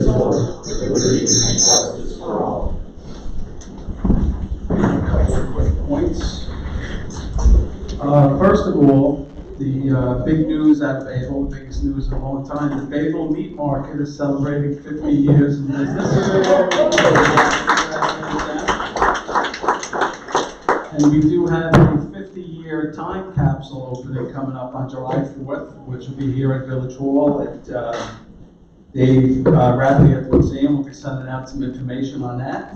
indivisible, with liberty and justice for all. Quick points. First of all, the big news out of Bayville, the biggest news in a long time, the Bayville Meat Market is celebrating 50 years in business. And we do have a 50-year time capsule opening coming up on July 4th, which will be here at Village Hall at Dave Radley at the museum. We'll be sending out some information on that.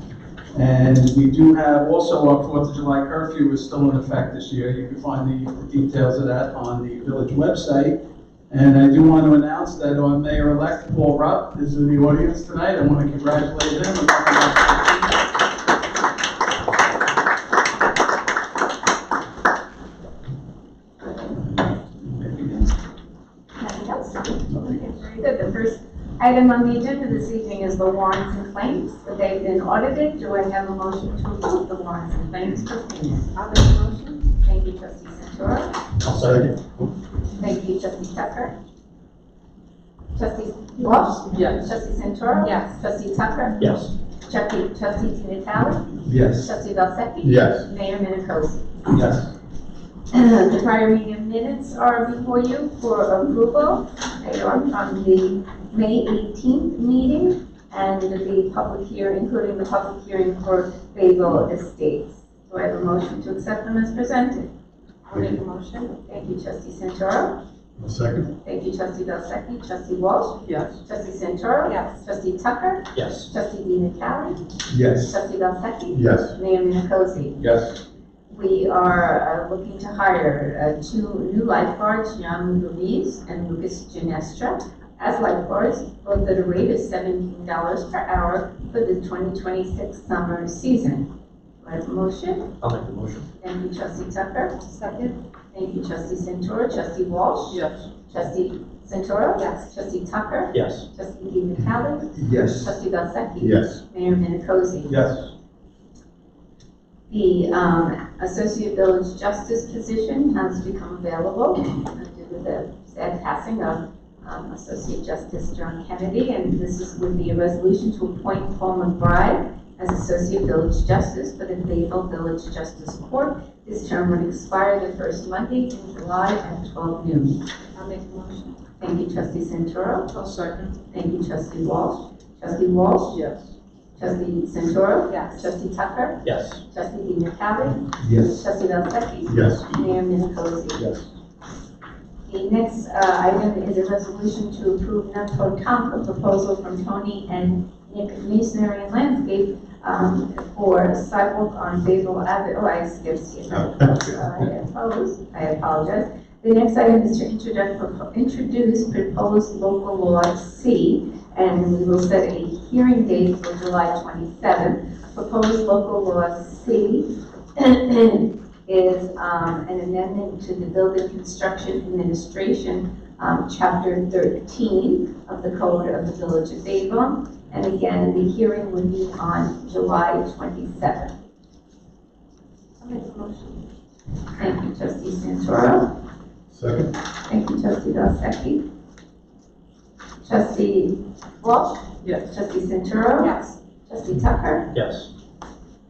And we do have also our 4th of July curfew is still in effect this year. You can find the details of that on the village website. And I do want to announce that our Mayor-elect Paul Rupp is in the audience tonight. I want to congratulate him. Nothing else? Okay, very good. The first item on the agenda this evening is the warrants and claims. They've been audited. Do I have a motion to approve the warrants and claims for payment? I'll make a motion. Thank you, Trustee Santoro. I'll second. Thank you, Trustee Tucker. Trustee Walsh? Yes. Trustee Santoro? Yes. Trustee Tucker? Yes. Trustee Tinatali? Yes. Trustee Valsecchi? Yes. Mayor Minicozy? Yes. The prior meeting minutes are before you for approval. They are from the May 18th meeting and the public hearing, including the public hearing for Bayville Estates. Do I have a motion to accept them as presented? I'll make a motion. Thank you, Trustee Santoro. I'll second. Thank you, Trustee Valsecchi. Trustee Walsh? Yes. Trustee Santoro? Yes. Trustee Tucker? Yes. Trustee Natale? Yes. Trustee Valsecchi? Yes. Mayor Minicozy? Yes. We are looking to hire 2 new lifeguards, Jean Louise and Lucas Ginestra, as lifeguards, both at a rate of $17 per hour for the 2026 summer season. Do I have a motion? I'll make the motion. Thank you, Trustee Tucker. Second. Thank you, Trustee Santoro. Trustee Walsh? Yes. Trustee Santoro? Yes. Trustee Tucker? Yes. Trustee Natale? Yes. Trustee Valsecchi? Yes. Mayor Minicozy? Yes. The Associate Village Justice position has become available due to the sad passing of Associate Justice John Kennedy, and this would be a resolution to appoint Paul McBride as Associate Village Justice for the Bayville Village Justice Court. His term would expire the first Monday in July at 12 noon. I'll make a motion. Thank you, Trustee Santoro. I'll second. Thank you, Trustee Walsh. Trustee Walsh? Yes. Trustee Santoro? Yes. Trustee Tucker? Yes. Trustee Natale? Yes. Trustee Valsecchi? Yes. Mayor Minicozy? Yes. The next item is a resolution to approve non-pro-tunc, a proposal from Tony and Nick Masonry and Landscape for sidewalk on Bayville Avenue. Oh, I skipped here. I apologize. The next item is to introduce proposed local law C, and we will set a hearing date for July 27th. Proposed local law C is an amendment to the Building Construction Administration, Chapter 13 of the Code of the Village of Bayville. And again, the hearing will be on July 27th. I'll make a motion. Thank you, Trustee Santoro. Second. Thank you, Trustee Valsecchi. Trustee Walsh? Yes. Trustee Santoro? Yes. Trustee Tucker? Yes.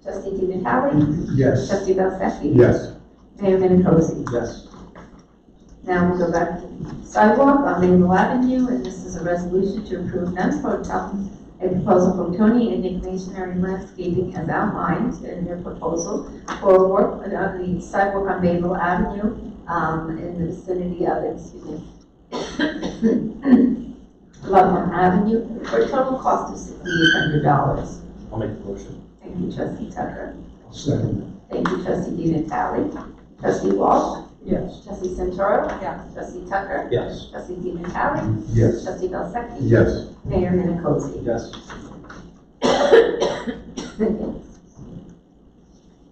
Trustee Tinatali? Yes. Trustee Valsecchi? Yes. Mayor Minicozy? Yes. Now we'll go back to sidewalk on Bayville Avenue, and this is a resolution to approve non-pro-tunc, a proposal from Tony and Nick Masonry Landscaping as outlined in their proposal for work on the sidewalk on Bayville Avenue in the vicinity of, Loveland Avenue for a total cost of $6,800. I'll make the motion. Thank you, Trustee Tucker. Second. Thank you, Trustee Natale. Trustee Walsh? Yes. Trustee Santoro? Yes. Trustee Tucker? Yes. Trustee Natale? Yes. Trustee Valsecchi? Yes. Mayor Minicozy? Yes.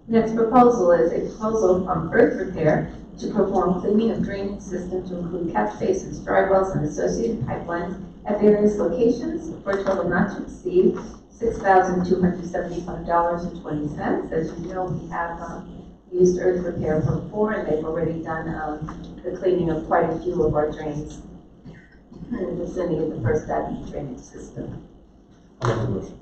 Next proposal is a proposal from Earth Repair to perform cleaning of drainage system to include catch basins, dry wells, and associated pipelines at various locations for a total not to exceed $6,275.20. As you know, we have used Earth Repair before, and they've already done the cleaning of quite a few of our drains in the vicinity of the First Avenue drainage system. I'll make the motion.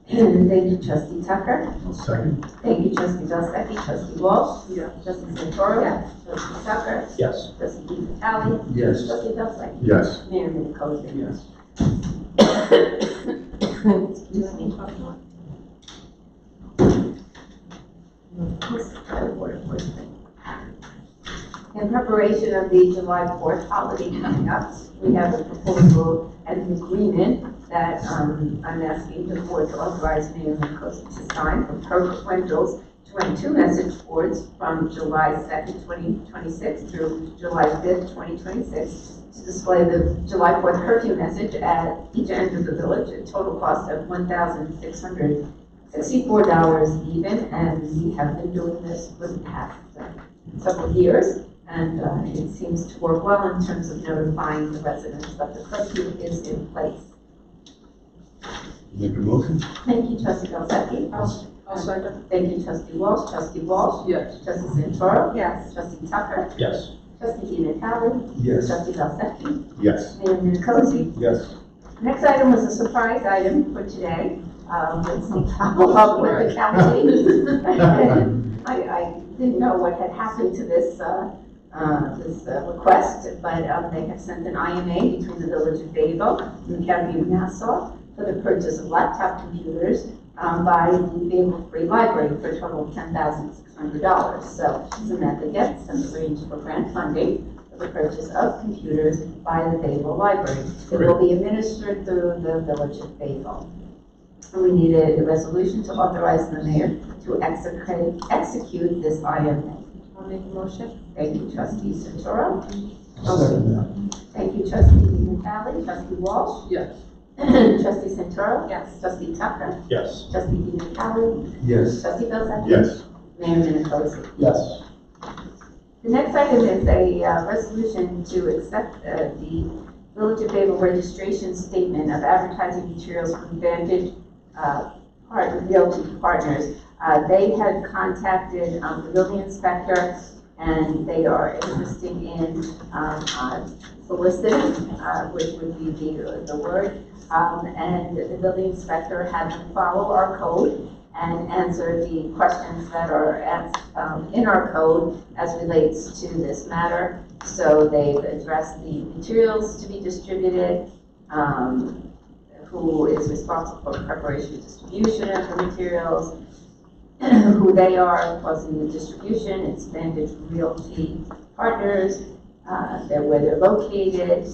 Thank you, trustee Tucker. I'll second. Thank you, trustee Belzaki, trustee Walsh. Yes. Trustee Santoro. Yes. Trustee Tucker. Yes. Trustee Vitale. Yes. Trustee Belzaki. Yes. Mayor Milickote. Yes. Excuse me. In preparation of the July 4th holiday coming up, we have a proposal and an agreement that I'm asking the board to authorize Mayor Milickote to sign for Perfect Rentals to rent 2 message boards from July 2nd, 2026 through July 5th, 2026 to display the July 4th curfew message at each end of the village, a total cost of $1,664 even, and we have been doing this for the past several years, and it seems to work well in terms of notifying the residents that the curfew is in place. Make a motion. Thank you, trustee Belzaki. I'll second. Thank you, trustee Walsh. Trustee Walsh. Yes. Trustee Santoro. Yes. Trustee Tucker. Yes. Trustee Vitale. Yes. Trustee Belzaki. Yes. Mayor Milickote. Yes. Next item was a surprise item for today. Let's see, follow up with the county. I didn't know what had happened to this request, but they have sent an IMA between the village of Bayville and the county of Nassau for the purchase of laptop computers by the Bayville Free Library for a total of $10,600. So Samantha gets and arranged for grant funding for the purchase of computers by the Bayville Library. It will be administered through the village of Bayville. And we need a resolution to authorize the mayor to execute this IMA. I'll make a motion. Thank you, trustee Santoro. I'll second that. Thank you, trustee Vitale. Trustee Walsh. Yes. Trustee Santoro. Yes. Trustee Tucker. Yes. Trustee Vitale. Yes. Trustee Belzaki. Yes. Mayor Milickote. Yes. The next item is a resolution to accept the Village of Bayville registration statement of advertising materials from Vantage Realty Partners. They had contacted the building inspector, and they are interested in soliciting, which would be the word. And the building inspector had them follow our code and answer the questions that are asked in our code as relates to this matter. So they've addressed the materials to be distributed, who is responsible for preparation and distribution of the materials, who they are causing the distribution. It's Vantage Realty Partners, where they're located.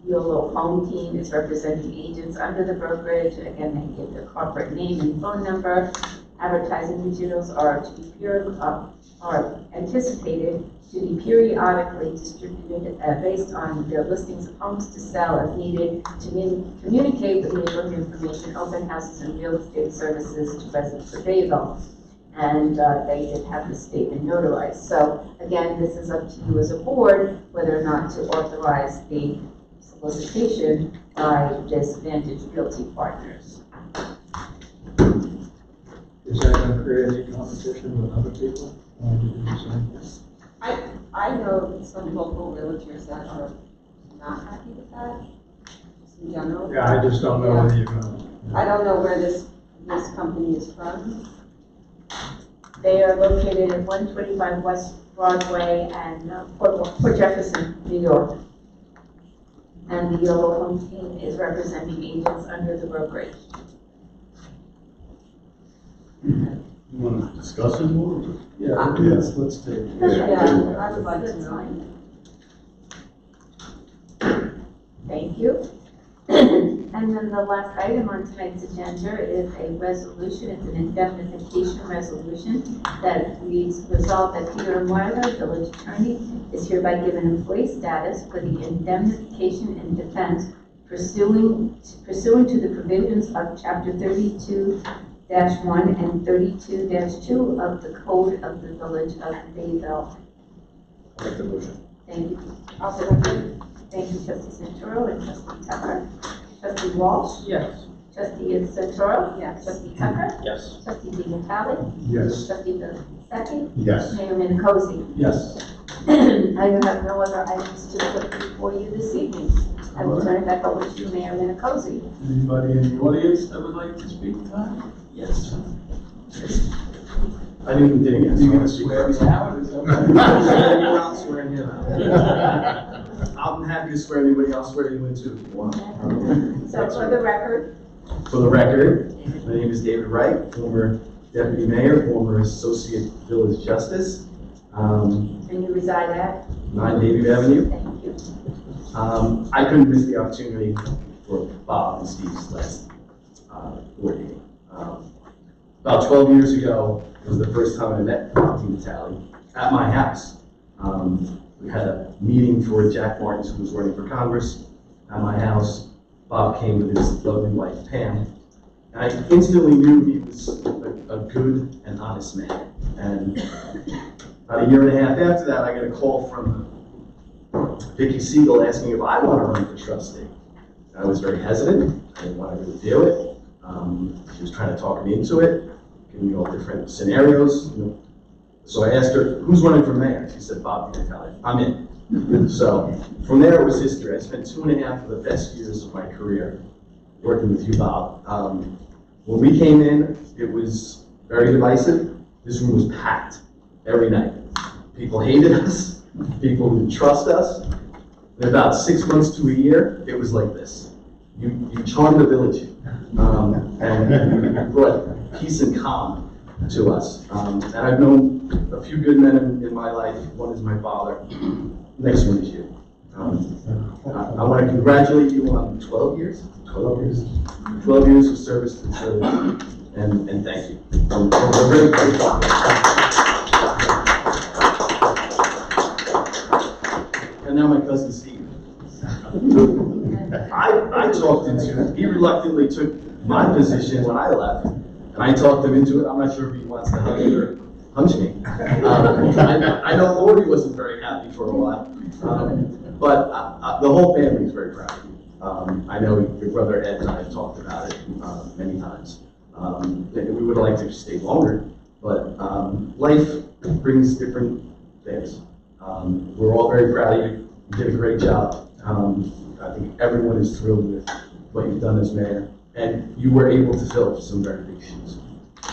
Yolo Home Team is representing agents under the brokerage. Again, they give their corporate name and phone number. Advertising materials are anticipated to be periodically distributed based on their listings of homes to sell as needed to communicate with neighborhood information, open houses, and real estate services to residents of Bayville. And they did have the statement notarized. So again, this is up to you as a board whether or not to authorize the solicitation by this Vantage Realty Partners. Is that going to create any competition with other people? To do the same thing? I know some local realtors that are not happy with that, just in general. Yeah, I just don't know whether you're going to. I don't know where this company is from. They are located at 125 West Broadway and Port Jefferson, New York. And the Yolo Home Team is representing agents under the brokerage. You want to discuss it more? Yeah, let's take it. Yeah, I would like to That's know. fine. Thank you. And then the last item on tonight's agenda is a resolution. It's an indemnification resolution that reads, resolved that Peter Moyler, village attorney, is hereby given employee status for the indemnification and defense pursuant to the provisions of Chapter 32-1 and 32-2 of the Code of the Village of Bayville. I'll make the motion. Thank you. I'll second. Thank you, trustee Santoro and trustee Tucker. Trustee Walsh. Yes. Trustee Santoro. Yes. Trustee Tucker. Yes. Trustee Vitale. Yes. Trustee Belzaki. Yes. Mayor Milickote. Yes. I have no other items to put before you this evening. I will turn it back over to you, Mayor Minicozy. Anybody in the audience that would like to speak tonight? Yes. I didn't get. You gonna swear me out? Is that what- You're not swearing in. I'm happy to swear anybody else, swear you in too if you want. So for the record, For the record, my name is David Wright, former deputy mayor, former associate village justice, and you reside at? 9 Bayville Avenue. Thank you. I couldn't miss the opportunity for Bob and Steve's last board meeting. About 12 years ago, it was the first time I met Bob Natale at my house. We had a meeting for Jack Martins, who was running for Congress, at my house. Bob came with his lovely wife, Pam. And I instantly knew he was a good and honest man. And about a year and a half after that, I got a call from Vicky Siegel asking if I want to run for trustee. I was very hesitant. I didn't want to really do it. She was trying to talk me into it, giving me all different scenarios. So I asked her, who's running for mayor? She said, Bob Natale. I'm in. So from there, it was history. I spent 2.5 of the best years of my career working with you, Bob. When we came in, it was very divisive. This room was packed every night. People hated us. People didn't trust us. In about 6 months to a year, it was like this. You charmed the village, and you brought peace and calm to us. And I've known a few good men in my life. One is my father. Next one is you. I want to congratulate you on 12 years. 12 years of service to the village, and thank you. We're very grateful. And now my cousin Steve. I talked into it. He reluctantly took my position when I left, and I talked him into it. I'm not sure if he wants to hug me or punch me. I know Lori wasn't very happy for a while, but the whole family is very proud of you. I know your brother Ed and I have talked about it many times. We would have liked to stay longer, but life brings different things. We're all very proud of you. You did a great job. I think everyone is thrilled with what you've done as mayor, and you were able to fill some very big shoes.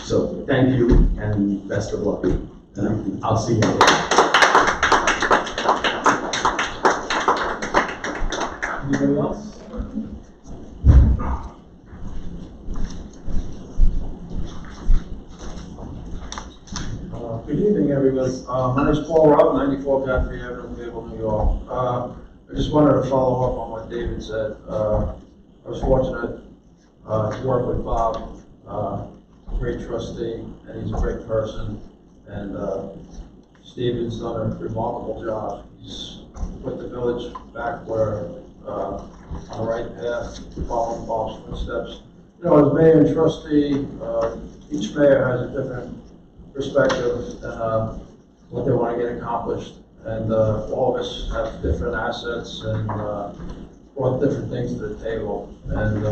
So thank you, and best of luck. I'll see you later. Anybody else? Good evening, everybody. My name is Paul Robb, 94 Godfrey Avenue, Bayville, New York. I just wanted to follow up on what David said. I was fortunate to work with Bob, great trustee, and he's a great person. And Stephen's done a remarkable job. He's put the village back where on the right path, following Bob's footsteps. You know, as mayor and trustee, each mayor has a different perspective and what they want to get accomplished. And all of us have different assets and brought different things to the table. And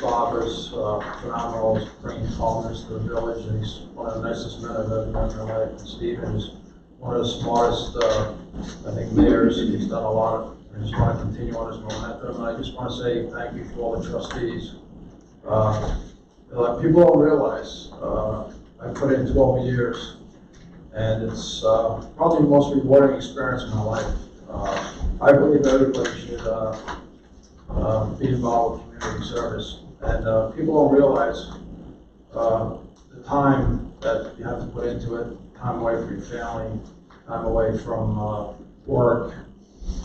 Bob is phenomenal, he's bringing calmness to the village, and he's one of the nicest men I've ever met in my life. And Stephen is one of the smartest, I think, mayors. He's done a lot, and I just want to continue on his momentum. And I just want to say thank you to all the trustees. People don't realize, I put in 12 years, and it's probably the most rewarding experience of my life. I believe everybody should be involved with community service, and people don't realize the time that you have to put into it, time away from your family, time away from work,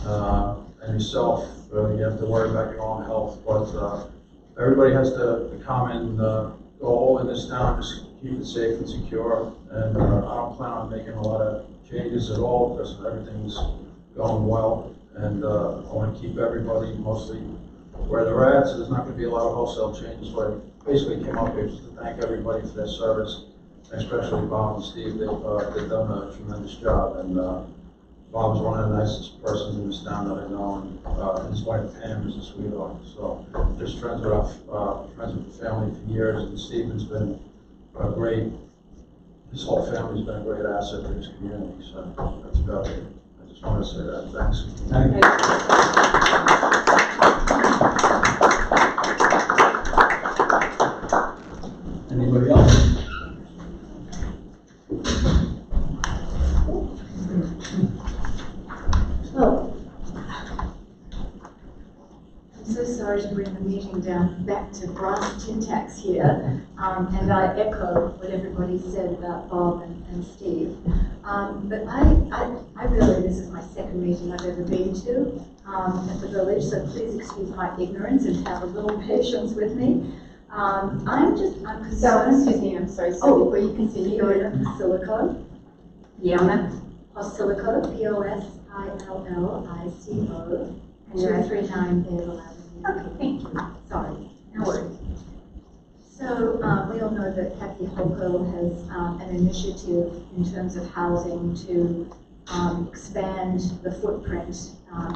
and yourself. You have to worry about your own health, but everybody has the common goal in this town, just keep it safe and secure. And I don't plan on making a lot of changes at all because everything's going well. And I want to keep everybody mostly where they're at, so there's not going to be a lot of wholesale changes. So I basically came up here just to thank everybody for their service, especially Bob and Steve. They've done a tremendous job. And Bob's one of the nicest persons in this town that I know, and his wife Pam is a sweetheart. So just friends with the family for years, and Stephen's been his whole family's been a great asset to this community. So that's about it. I just want to say that. Thanks. Thank you. sorry to bring the meeting down back to brass tin tacks here, and I echo what everybody said about Bob and Steve. But I really, this is my second meeting I've ever been to at the village, so please excuse my ignorance and have a little patience with me. I'm concerned. So, excuse me, I'm sorry, so before you continue, Fiona Posilico, Fiona, Posilico, P-O-S-I-L-L-I-C-O, 239 Bayville Avenue. okay, thank you. Sorry. No worries. So, we all know that Kathy Holko has an initiative in terms of housing to expand the footprint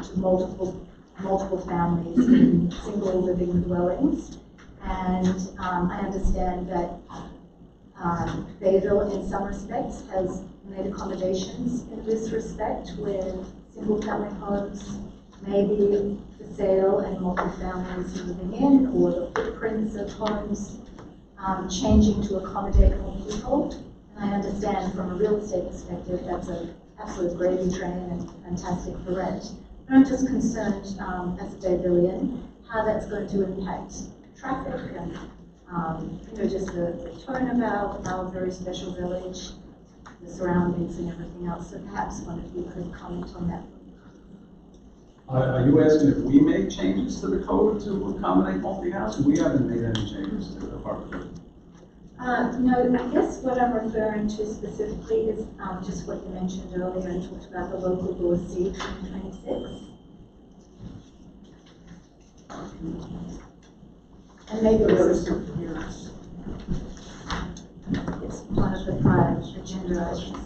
to multiple families in single living dwellings. And I understand that Bayville, in some respects, has made accommodations in this respect, where single family homes may be for sale and multi-families moving in, or the footprints of homes changing to accommodate more people. And I understand from a real estate perspective, that's an absolute gravy train and fantastic for rent. But I'm just concerned, as a Bayvillian, how that's going to impact traffic and, just the tone of our very special village, the surroundings and everything else. So perhaps one of you could comment on that. Are you asking if we made changes to the code to accommodate multi-housing? We haven't made any changes to the our code. No, I guess what I'm referring to specifically is just what you mentioned earlier and talked about the local law C 2026. And maybe there was something else. It's one of the prior agenda items.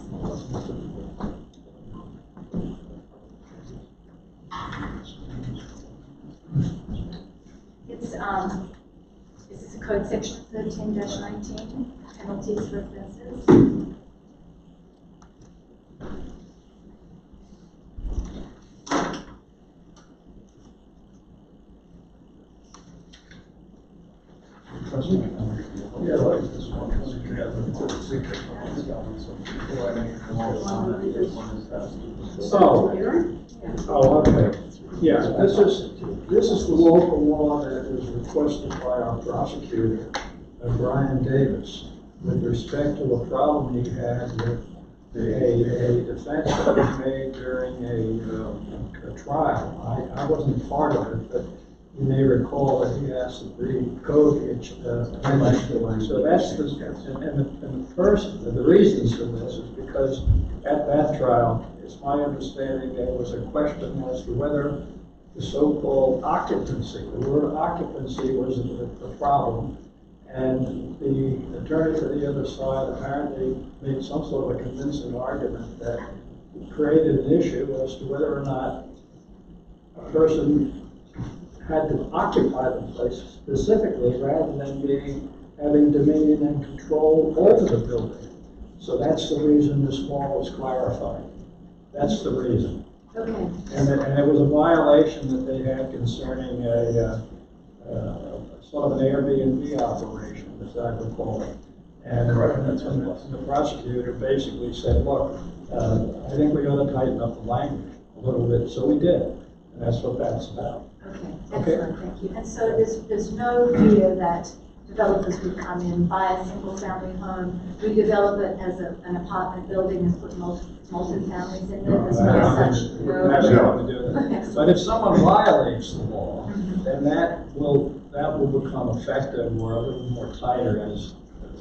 It's, this is a code section 13-19, penalties for offenses. Yeah, like this one. Oh, okay. Yeah, this is the local law that is requested by our prosecutor, Brian Davis, with respect to a problem he had with a defense that was made during a trial. I wasn't part of it, but you may recall that he asked that the code be so that's the reasons for this is because at that trial, it's my understanding there was a question as to whether the so-called occupancy, the word occupancy was the problem, and the attorney for the other side apparently made some sort of a convincing argument that created an issue as to whether or not a person had to occupy the place specifically rather than having dominion and control over the building. So that's the reason this law was clarified. That's the reason. Okay. And it was a violation that they had concerning a sort of an Airbnb operation, as I recall. And the prosecutor basically said, look, I think we ought to tighten up the language a little bit. So we did. And that's what that's about. Okay, excellent, thank you. And so there's no fear that developers would come in, buy a single family home, redevelop it as an apartment building and put multi-families in there? There's no such. But if someone violates the law, then that will become effective or a little more tighter as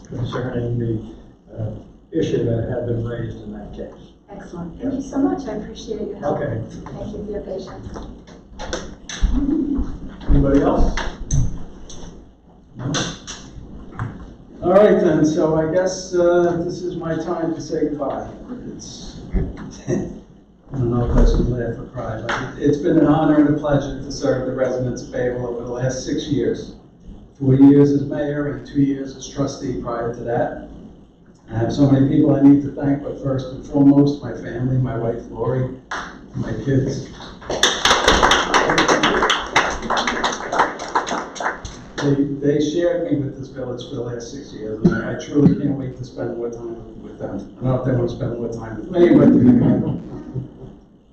concerning the issue that had been raised in that case. Excellent, thank you so much, I appreciate your help. Okay. Thank you for your patience. Anybody else? No? All right then, so I guess this is my time to say goodbye. It's, I don't know if I should laugh or cry, but it's been an honor and a pleasure to serve the residents of Bayville over the last 6 years. 4 years as mayor and 2 years as trustee prior to that. I have so many people I need to thank, but first and foremost, my family, my wife Lori, my kids. They shared me with this village for the last 6 years, and I truly can't wait to spend more time with them. I don't know if they want to spend more time with me, but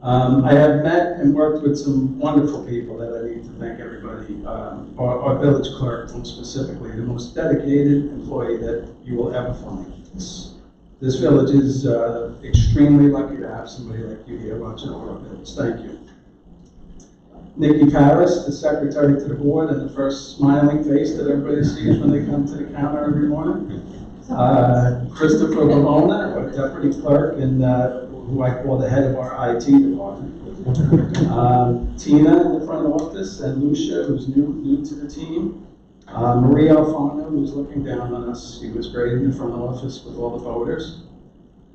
I have met and worked with some wonderful people that I need to thank everybody. Our village clerk, specifically, the most dedicated employee that you will ever find. This village is extremely lucky to have somebody like you here watching over our village. Thank you. Nikki Paris, the secretary to the board, and the first smiling face that everybody sees when they come to the counter every morning. Christopher Bavona, our deputy clerk, and who I call the head of our IT department. Tina in the front office, and Lucia, who's new to the team. Maria Alfano, who's looking down on us. She was great in the front office with all the voters.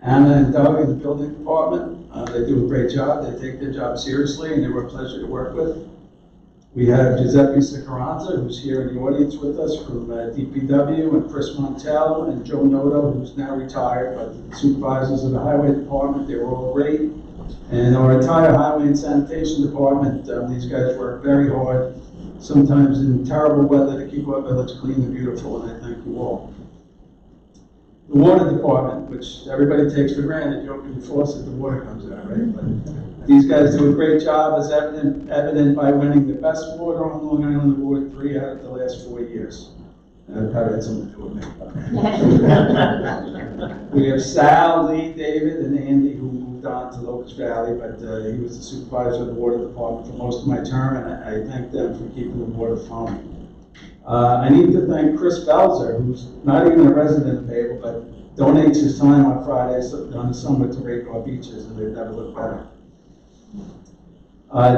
Anna and Doug in the building department. They do a great job. They take their job seriously, and they were a pleasure to work with. We have Giuseppe Sicaranza, who's here in the audience with us from DPW, and Chris Montel, and Joe Noto, who's now retired, but the supervisors of the highway department. They were all great. And our entire highway and sanitation department, these guys work very hard, sometimes in terrible weather, to keep our village clean and beautiful, and I thank you all. The water department, which everybody takes for granted, you open the faucet, the water comes out, right? But these guys do a great job, as evident by winning the best water on Long Island Award 3 out of the last 4 years. That probably had something to do with me. We have Sal, Lee, David, and Andy, who moved on to Locust Valley, but he was the supervisor of the water department for most of my term, and I thank them for keeping the water flowing. I need to thank Chris Belzer, who's not even a resident of Bayville, but donates his time on Fridays on the summer to rake our beaches, and they never look better.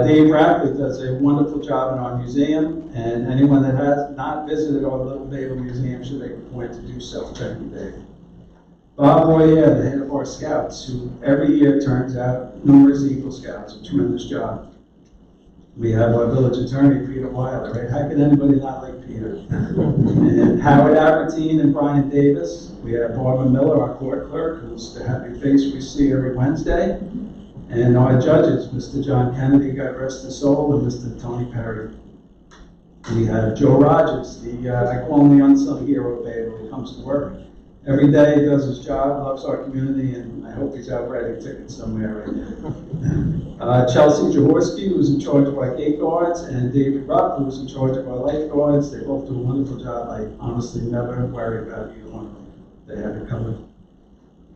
Dave Rapley does a wonderful job in our museum, and anyone that has not visited our little Bayville Museum should make a point to do so. Thank you, Dave. Bob Royer, the head of our scouts, who every year turns out numerous Eagle Scouts, a tremendous job. We have our village attorney, Peter Weiler, right? How can anybody not like Peter? And Howard Abertine and Brian Davis. We have Barbara Miller, our court clerk, who's the happy face we see every Wednesday. And our judges, Mr. John Kennedy, God rest his soul, and Mr. Tony Perry. We have Joe Rogers, I call him the unsung hero of Bayville, who comes to work every day, does his job, loves our community, and I hope he's out writing tickets somewhere right now. Chelsea Jaworski, who's in charge of our gate guards, and David Rupp, who's in charge of our lifeguards. They both do a wonderful job. I honestly never worry about either one of them. They have it covered.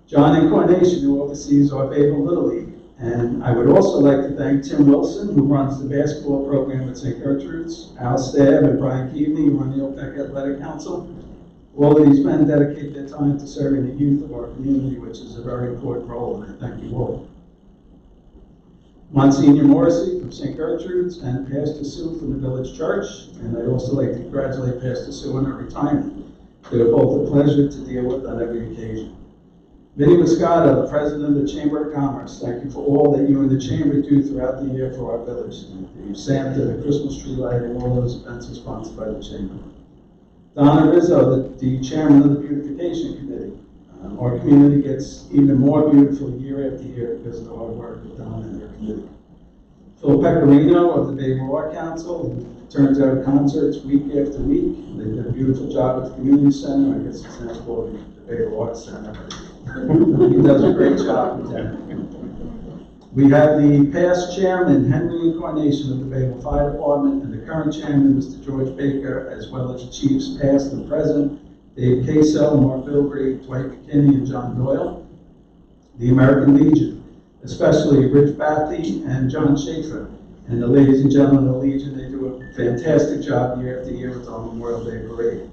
John Incarnation, who oversees our Bayville Little League. And I would also like to thank Tim Wilson, who runs the basketball program at St. Gertrude's, Al Stabb and Brian Keaveney, who run the OPEC Athletic Council. All of these men dedicate their time to serving the youth of our community, which is a very important role, and I thank you all. Monsignor Morrissey from St. Gertrude's and Pastor Sue from the Village Church, and I'd also like to congratulate Pastor Sue on her retirement. They were both a pleasure to deal with on every occasion. Vinnie Moscato, the President of the Chamber of Commerce, thank you for all that you and the Chamber do throughout the year for our village. The Santa, the Christmas tree lighting, all those events are sponsored by the Chamber. Donna Rizzo, the Chairman of the Beautification Committee. Our community gets even more beautiful year after year because of the hard work of Donna and her committee. Phil Pecorino of the Bayville Art Council, who turns out concerts week after week. They did a beautiful job at the community center. I guess it's now called the Bayville Arts Center. He does a great job with that. We have the past chairman, Henry Incarnation of the Bayville Fire Department, and the current chairman, Mr. George Baker, as well as chiefs past and present, Dave Caso, Mark Bilbrey, Dwight McKinney, and John Doyle. The American Legion, especially Rich Bathy and John Schaefer. And the ladies and gentlemen of the Legion, they do a fantastic job year after year with our Memorial Day Parade.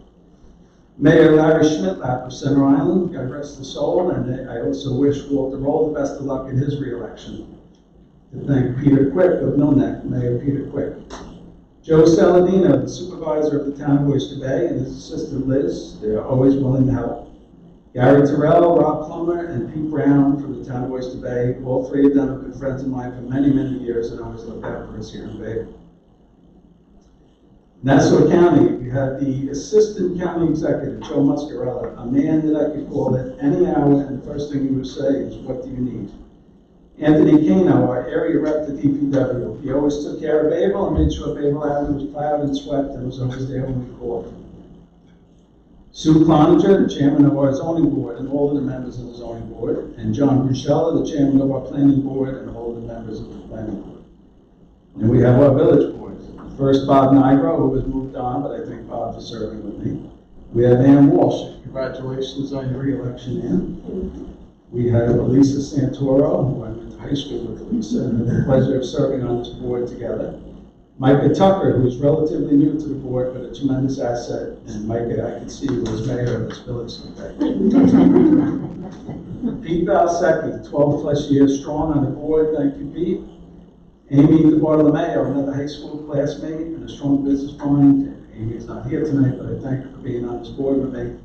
Mayor Larry Schmitlap of Center Island, God rest his soul, and I also wish Walter Roll the best of luck in his reelection. To thank Peter Quick of Millneck, Mayor Peter Quick. Joe Saladino, the supervisor of the town of Oyster Bay, and his assistant Liz, they are always willing to help. Gary Terrell, Rob Plummer, and Pete Brown from the town of Oyster Bay, all three of them have been friends of mine for many, many years and always looked out for us here in Bayville. Nassau County, we have the Assistant County Executive, Joe Muscarella, a man that I could call at any hour, and the first thing he would say is, what do you need? Anthony Cano, our area rep for DPW. He always took care of Bayville and made sure Bayville Avenue was plowed and swept and was always there when we called. Sue Cloninger, the chairman of our zoning board, and all of the members of the zoning board, and John Bruschella, the chairman of our planning board, and all of the members of the planning board. And we have our village board. First, Bob Nigro, who has moved on, but I think Bob is serving with me. We have Ann Walsh. Congratulations on your re-election, Ann. We have Elisa Santoro, who I went to high school with Elisa, and had the pleasure of serving on this board together. Micah Tucker, who is relatively new to the board, but a tremendous asset. And Micah, I can see you as mayor of this village someday. Pete Valsecki, 12 plus years strong on the board. Thank you, Pete. Amy DeBartolomeo, another high school classmate and a strong business mind. Amy is not here tonight, but I thank her for being on this board with me.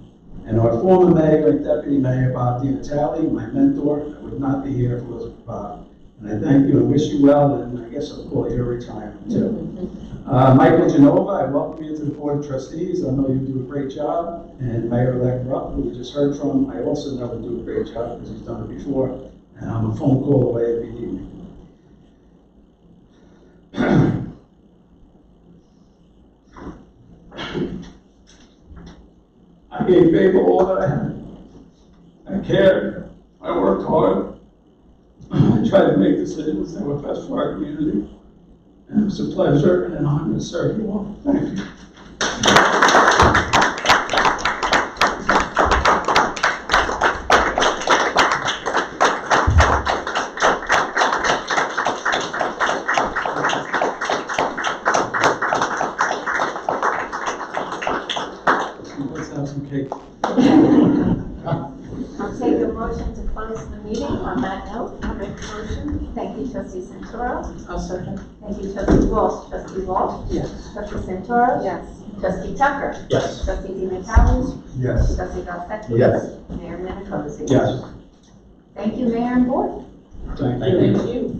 And our former mayor and deputy mayor, Bob DiNatale, my mentor. I would not be here if it wasn't for Bob. And I thank you and wish you well, and I guess I'll call you a retirement too. Michael Genova, I welcome you to the Board of Trustees. I know you do a great job. And Mayor-elect Rupp, who we just heard from, I also know will do a great job because he's done it before. And I'm a phone call away if you need me. I gave Bayville all that I had. I cared. I worked hard. I tried to make decisions that were best for our community. And it was a pleasure and an honor to serve you all. Thank you. Let's have some cake. I'll take a motion to close the meeting on that note. I'll make a motion. Thank you, trustee Santoro. I'll second. Thank you, trustee Walsh. Trustee Walsh? Yes. Trustee Santoro? Yes. Trustee Tucker? Yes. Trustee DiNatale? Yes. Trustee Valsecki? Yes. Mayor Minicozzi? Yes. Thank you, Mayor and Board. Thank you. Thank you.